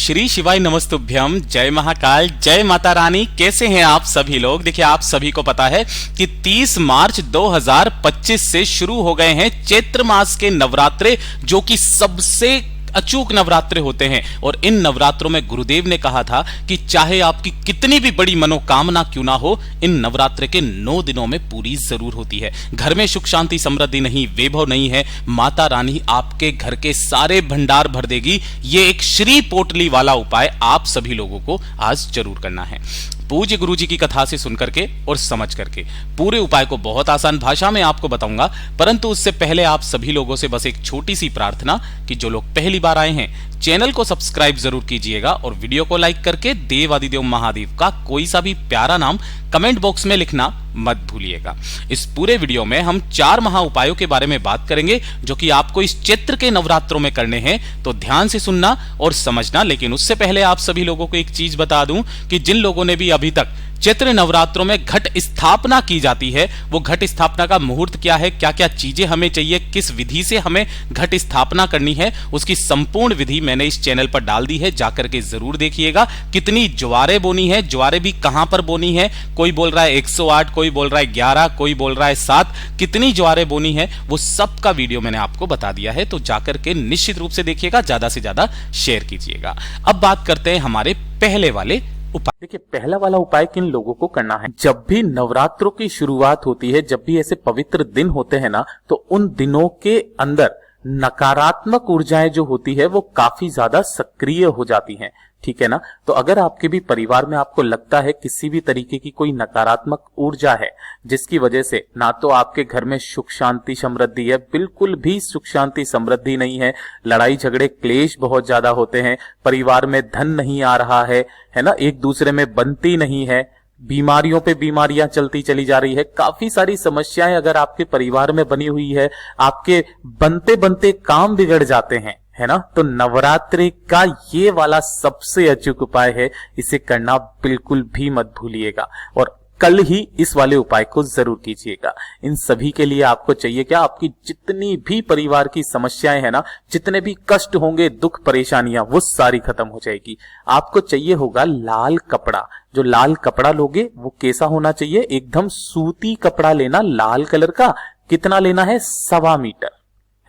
श्री शिवाय नमस्तुभ्यम, जय महाकाल, जय माता रानी। कैसे हैं आप सभी लोग? देखिए, आप सभी को पता है कि 30 मार्च 2025 से शुरू हो गए हैं चैत्र मास के नवरात्रे, जो कि सबसे अचूक नवरात्रे होते हैं। और इन नवरात्रों में गुरुदेव ने कहा था कि चाहे आपकी कितनी भी बड़ी मनोकामना क्यों ना हो, इन नवरात्रे के 9 दिनों में पूरी जरूर होती है। घर में सुख शांति समृद्धि नहीं, वैभव नहीं है, माता रानी आपके घर के सारे भंडार भर देगी। ये एक श्री पोटली वाला उपाय आप सभी लोगों को आज जरूर करना है। पूज्य गुरु जी की कथा से सुनकर के और समझ करके पूरे उपाय को बहुत आसान भाषा में आपको बताऊंगा, परंतु उससे पहले आप सभी लोगों से बस एक छोटी सी प्रार्थना कि जो लोग पहली बार आए हैं चैनल को सब्सक्राइब जरूर कीजिएगा और वीडियो को लाइक करके देवादिदेव महादेव का कोई सा भी प्यारा नाम कमेंट बॉक्स में लिखना मत भूलिएगा। इस पूरे वीडियो में हम 4 महा उपायों के बारे में बात करेंगे जो कि आपको इस चैत्र के नवरात्रों में करने हैं, तो ध्यान से सुनना और समझना। लेकिन उससे पहले आप सभी लोगों को एक चीज बता दूं कि जिन लोगों ने भी अभी तक चैत्र नवरात्रों में घट स्थापना की जाती है, वो घट स्थापना का मुहूर्त क्या है, क्या क्या चीजें हमें चाहिए, किस विधि से हमें घट स्थापना करनी है, उसकी संपूर्ण विधि मैंने इस चैनल पर डाल दी है, जाकर के जरूर देखिएगा। कितनी ज्वारे बोनी है, ज्वारे भी कहां पर बोनी है, कोई बोल रहा है 108, कोई बोल रहा है 11, कोई बोल रहा है 7, कितनी ज्वारे बोनी है वो सब का वीडियो मैंने आपको बता दिया है, तो जाकर के निश्चित रूप से देखिएगा, ज्यादा से ज्यादा शेयर कीजिएगा। अब बात करते हैं हमारे पहले वाले उपाय। देखिए, पहला वाला उपाय किन लोगों को करना है? जब भी नवरात्रों की शुरुआत होती है, जब भी ऐसे पवित्र दिन होते हैं ना, तो उन दिनों के अंदर नकारात्मक ऊर्जाएं जो होती है वो काफी ज्यादा सक्रिय हो जाती हैं। ठीक है ना? तो अगर आपके भी परिवार में आपको लगता है किसी भी तरीके की कोई नकारात्मक ऊर्जा है जिसकी वजह से ना तो आपके घर में सुख शांति समृद्धि है, बिल्कुल भी सुख शांति समृद्धि नहीं है, लड़ाई झगड़े क्लेश बहुत ज्यादा होते हैं, परिवार में धन नहीं आ रहा है ना, एक दूसरे में बनती नहीं है, बीमारियों पे बीमारियां चलती चली जा रही है, काफी सारी समस्याएं अगर आपके परिवार में बनी हुई है, आपके बनते बनते काम बिगड़ जाते हैं, है ना, तो नवरात्रि का ये वाला सबसे अचूक उपाय है। इसे करना बिल्कुल भी मत भूलिएगा और कल ही इस वाले उपाय को जरूर कीजिएगा। इन सभी के लिए आपको चाहिए क्या? आपकी जितनी भी परिवार की समस्याएं हैं ना, जितने भी कष्ट होंगे, दुख परेशानियां, वो सारी खत्म हो जाएगी। आपको चाहिए होगा लाल कपड़ा। जो लाल कपड़ा लोगे वो कैसा होना चाहिए? एकदम सूती कपड़ा लेना, लाल कलर का। कितना लेना है? 1.25 मीटर,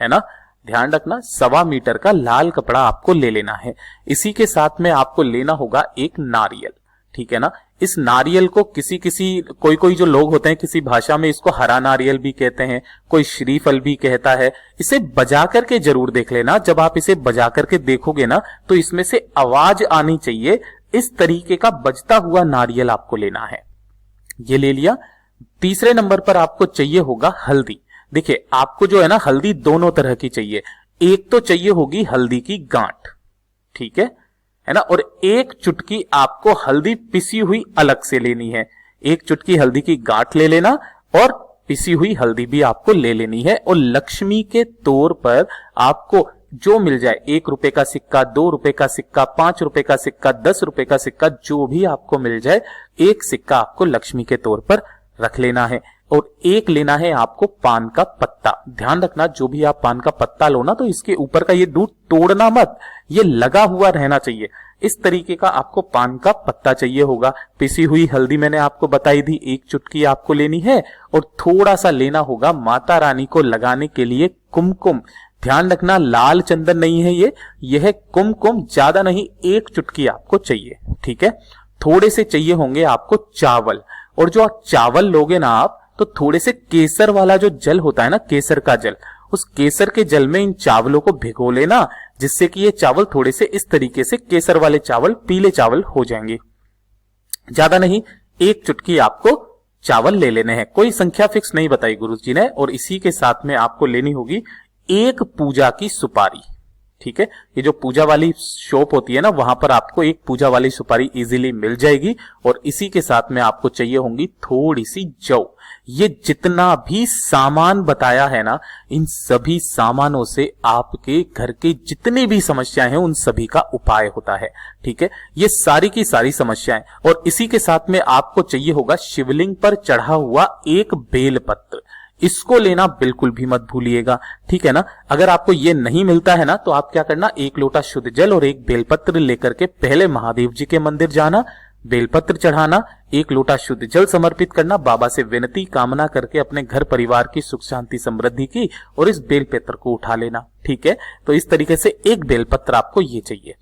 है ना, ध्यान रखना, 1.25 मीटर का लाल कपड़ा आपको ले लेना है। इसी के साथ में आपको लेना होगा एक नारियल। ठीक है ना? इस नारियल को कोई जो लोग होते हैं, किसी भाषा में इसको हरा नारियल भी कहते हैं, कोई श्रीफल भी कहता है। इसे बजा करके जरूर देख लेना। जब आप इसे बजा करके देखोगे ना, तो इसमें से आवाज आनी चाहिए। इस तरीके का बजता हुआ नारियल आपको लेना है। ये ले लिया। तीसरे नंबर पर आपको चाहिए होगा हल्दी। देखिए, आपको जो है ना, हल्दी दोनों तरह की चाहिए। एक तो चाहिए होगी हल्दी की गांठ, ठीक है ना, और एक चुटकी आपको हल्दी पिसी हुई अलग से लेनी है। एक चुटकी हल्दी की गांठ ले लेना और पिसी हुई हल्दी भी आपको ले लेनी है। और लक्ष्मी के तौर पर आपको जो मिल जाए, 1 रुपए का सिक्का, 2 रुपए का सिक्का, 5 रुपए का सिक्का, 10 रुपए का सिक्का, जो भी आपको मिल जाए, एक सिक्का आपको लक्ष्मी के तौर पर रख लेना है। और एक लेना है आपको पान का पत्ता। ध्यान रखना, जो भी आप पान का पत्ता लो ना, तो इसके ऊपर का ये दूध तोड़ना मत, ये लगा हुआ रहना चाहिए। इस तरीके का आपको पान का पत्ता चाहिए होगा। पिसी हुई हल्दी मैंने आपको बताई थी, 1 चुटकी आपको लेनी है। और थोड़ा सा लेना होगा माता रानी को लगाने के लिए कुमकुम। ध्यान रखना, लाल चंदन नहीं है यह है कुमकुम। ज्यादा नहीं, 1 चुटकी आपको चाहिए। ठीक है? थोड़े से चाहिए होंगे आपको चावल। और जो आप चावल लोगे ना आप, तो थोड़े से केसर वाला जो जल होता है ना, केसर का जल, उस केसर के जल में इन चावलों को भिगो लेना, जिससे कि ये चावल थोड़े से इस तरीके से केसर वाले चावल, पीले चावल हो जाएंगे। ज्यादा नहीं, 1 चुटकी आपको चावल ले लेने हैं। कोई संख्या फिक्स नहीं बताई गुरुजी ने। और इसी के साथ में आपको लेनी होगी 1 पूजा की सुपारी। ठीक है? ये जो पूजा वाली शॉप होती है ना, वहां पर आपको 1 पूजा वाली सुपारी इजीली मिल जाएगी। और इसी के साथ में आपको चाहिए होंगी थोड़ी सी जौ। ये जितना भी सामान बताया है ना, इन सभी सामानों से आपके घर के जितनी भी समस्याएं हैं, उन सभी का उपाय होता है। ठीक है? ये सारी की सारी समस्याएं। और इसी के साथ में आपको चाहिए होगा शिवलिंग पर चढ़ा हुआ 1 बेलपत्र। इसको लेना बिल्कुल भी मत भूलिएगा, ठीक है ना। अगर आपको ये नहीं मिलता है ना तो आप क्या करना, 1 लोटा शुद्ध जल और 1 बेलपत्र लेकर के पहले महादेव जी के मंदिर जाना, बेलपत्र चढ़ाना, 1 लोटा शुद्ध जल समर्पित करना, बाबा से विनती कामना करके अपने घर परिवार की सुख शांति समृद्धि की और इस बेलपत्र को उठा लेना, ठीक है। तो इस तरीके से 1 बेलपत्र आपको ये चाहिए।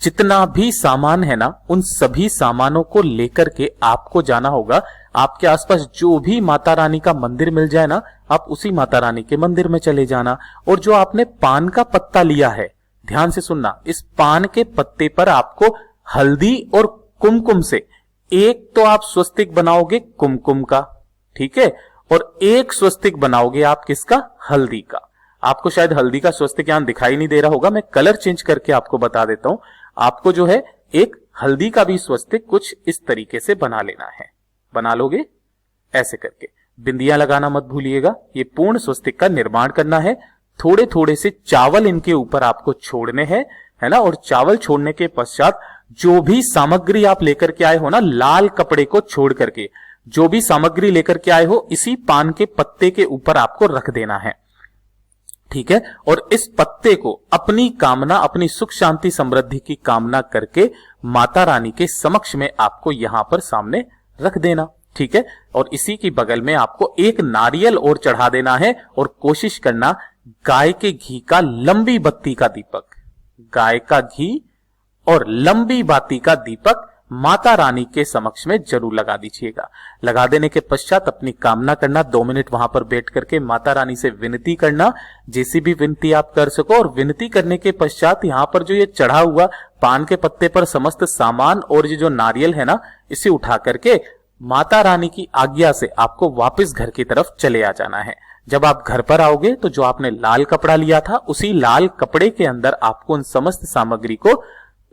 जितना भी सामान है ना उन सभी सामानों को लेकर के आपको जाना होगा। आपके आसपास जो भी माता रानी का मंदिर मिल जाए ना, आप उसी माता रानी के मंदिर में चले जाना। और जो आपने पान का पत्ता लिया है, ध्यान से सुनना, इस पान के पत्ते पर आपको हल्दी और कुमकुम से एक तो आप स्वस्तिक बनाओगे कुमकुम का, ठीक है, और एक स्वस्तिक बनाओगे आप किसका, हल्दी का। आपको शायद हल्दी का स्वस्तिक यहां दिखाई नहीं दे रहा होगा, मैं कलर चेंज करके आपको बता देता हूं। आपको जो है एक हल्दी का भी स्वस्तिक कुछ इस तरीके से बना लेना है, बना लोगे ऐसे करके। बिंदियां लगाना मत भूलिएगा। ये पूर्ण स्वस्तिक का निर्माण करना है। थोड़े थोड़े से चावल इनके ऊपर आपको छोड़ने हैं, है ना। और चावल छोड़ने के पश्चात जो भी सामग्री आप लेकर के आए हो ना, लाल कपड़े को छोड़ करके जो भी सामग्री लेकर के आए हो इसी पान के पत्ते के ऊपर आपको रख देना है, ठीक है। और इस पत्ते को अपनी कामना, अपनी सुख शांति समृद्धि की कामना करके माता रानी के समक्ष में आपको यहां पर सामने रख देना, ठीक है। और इसी की बगल में आपको 1 नारियल और चढ़ा देना है और कोशिश करना गाय के घी का लंबी बत्ती का दीपक, गाय का घी और लंबी बाती का दीपक माता रानी के समक्ष में जरूर लगा दीजिएगा। लगा देने के पश्चात अपनी कामना करना, 2 मिनट वहां पर बैठ करके माता रानी से विनती करना, जैसी भी विनती आप कर सको। और विनती करने के पश्चात यहां पर जो ये चढ़ा हुआ पान के पत्ते पर समस्त सामान और ये जो नारियल है ना, इसे उठा करके माता रानी की आज्ञा से आपको वापस घर की तरफ चले आ जाना है। जब आप घर पर आओगे तो जो आपने लाल कपड़ा लिया था, उसी लाल कपड़े के अंदर आपको उन समस्त सामग्री को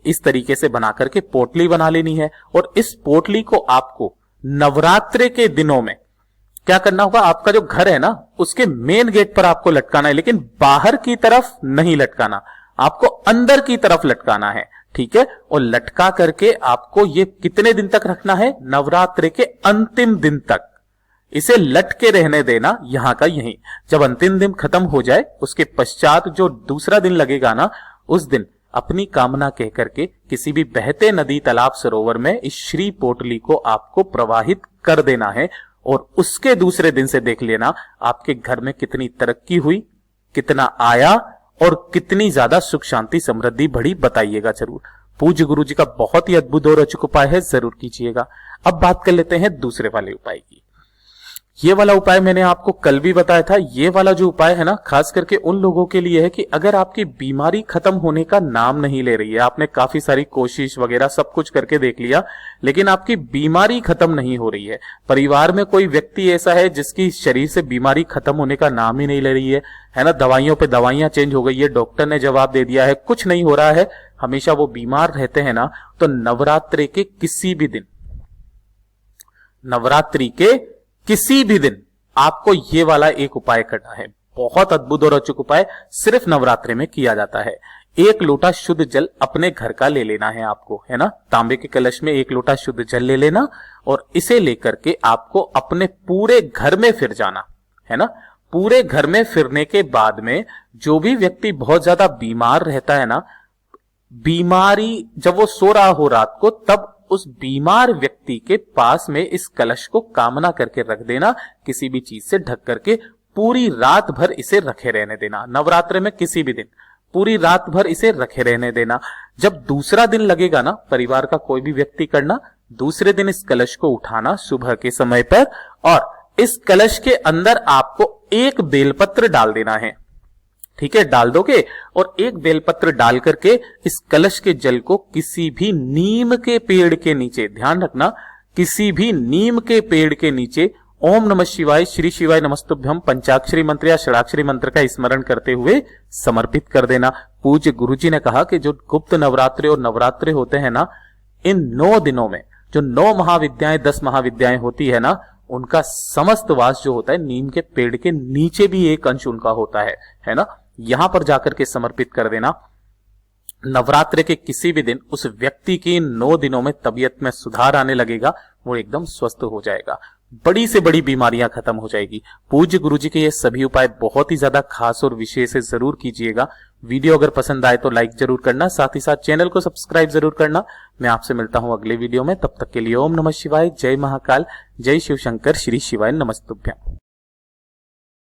इस तरीके से बना करके पोटली बना लेनी है। और इस पोटली को आपको नवरात्रे के दिनों में क्या करना होगा, आपका जो घर है ना उसके मेन गेट पर आपको लटकाना है, लेकिन बाहर की तरफ नहीं लटकाना, आपको अंदर की तरफ लटकाना है, ठीक है। और लटका करके आपको ये कितने दिन तक रखना है, नवरात्रे के अंतिम दिन तक इसे लटके रहने देना, यहां का यहीं। जब अंतिम दिन खत्म हो जाए उसके पश्चात जो दूसरा दिन लगेगा ना, उस दिन अपनी कामना कह करके किसी भी बहते नदी तालाब सरोवर में इस श्री पोटली को आपको प्रवाहित कर देना है। और उसके दूसरे दिन से देख लेना आपके घर में कितनी तरक्की हुई, कितना आया और कितनी ज्यादा सुख शांति समृद्धि बढ़ी, बताइएगा जरूर। पूज्य गुरु जी का बहुत ही अद्भुत और अचूक उपाय है, जरूर कीजिएगा। अब बात कर लेते हैं दूसरे वाले उपाय की। ये वाला उपाय मैंने आपको कल भी बताया था। ये वाला जो उपाय है ना, खास करके उन लोगों के लिए है कि अगर आपकी बीमारी खत्म होने का नाम नहीं ले रही है, आपने काफी सारी कोशिश वगैरह सब कुछ करके देख लिया, लेकिन आपकी बीमारी खत्म नहीं हो रही है। परिवार में कोई व्यक्ति ऐसा है जिसकी शरीर से बीमारी खत्म होने का नाम ही नहीं ले रही है ना। दवाइयों पे दवाइयां चेंज हो गई है, डॉक्टर ने जवाब दे दिया है, कुछ नहीं हो रहा है, हमेशा वो बीमार रहते हैं ना, तो नवरात्रि के किसी भी दिन, नवरात्रि के किसी भी दिन आपको ये वाला एक उपाय करना है। बहुत अद्भुत और अचूक उपाय सिर्फ नवरात्रि में किया जाता है। 1 लोटा शुद्ध जल अपने घर का ले लेना है आपको, है ना। तांबे के कलश में 1 लोटा शुद्ध जल ले लेना और इसे लेकर के आपको अपने पूरे घर में फिर जाना, है ना। पूरे घर में फिरने के बाद में जो भी व्यक्ति बहुत ज्यादा बीमार रहता है ना, बीमारी जब वो सो रहा हो रात को, तब उस बीमार व्यक्ति के पास में इस कलश को कामना करके रख देना, किसी भी चीज से ढक करके पूरी रात भर इसे रखे रहने देना। नवरात्र में किसी भी दिन पूरी रात भर इसे रखे रहने देना। जब दूसरा दिन लगेगा ना, परिवार का कोई भी व्यक्ति करना, दूसरे दिन इस कलश को उठाना सुबह के समय पर, और इस कलश के अंदर आपको 1 बेलपत्र डाल देना है, ठीक है। डाल दोगे और 1 बेलपत्र डाल करके इस कलश के जल को किसी भी नीम के पेड़ के नीचे, ध्यान रखना, किसी भी नीम के पेड़ के नीचे ओम नमः शिवाय, श्री शिवाय नमस्तुभ्यम पंचाक्षरी मंत्र या षडाक्षरी मंत्र का स्मरण करते हुए समर्पित कर देना। पूज्य गुरुजी ने कहा कि जो गुप्त नवरात्रि और नवरात्रि होते हैं ना, इन 9 दिनों में जो 9 महाविद्याएं 10 महाविद्याएं होती है ना, उनका समस्त वास जो होता है नीम के पेड़ के नीचे भी एक अंश उनका होता है ना। यहां पर जाकर के समर्पित कर देना। नवरात्रि के किसी भी दिन उस व्यक्ति की 9 दिनों में तबीयत में सुधार आने लगेगा, वो एकदम स्वस्थ हो जाएगा। बड़ी से बड़ी बीमारियां खत्म हो जाएगी। पूज्य गुरुजी के ये सभी उपाय बहुत ही ज्यादा खास और विशेष है, जरूर कीजिएगा। वीडियो अगर पसंद आए तो लाइक जरूर करना, साथ ही साथ चैनल को सब्सक्राइब जरूर करना। मैं आपसे मिलता हूं अगले वीडियो में, तब तक के लिए ओम नमः शिवाय, जय महाकाल, जय शिव शंकर, श्री शिवाय नमस्तुभ्यं।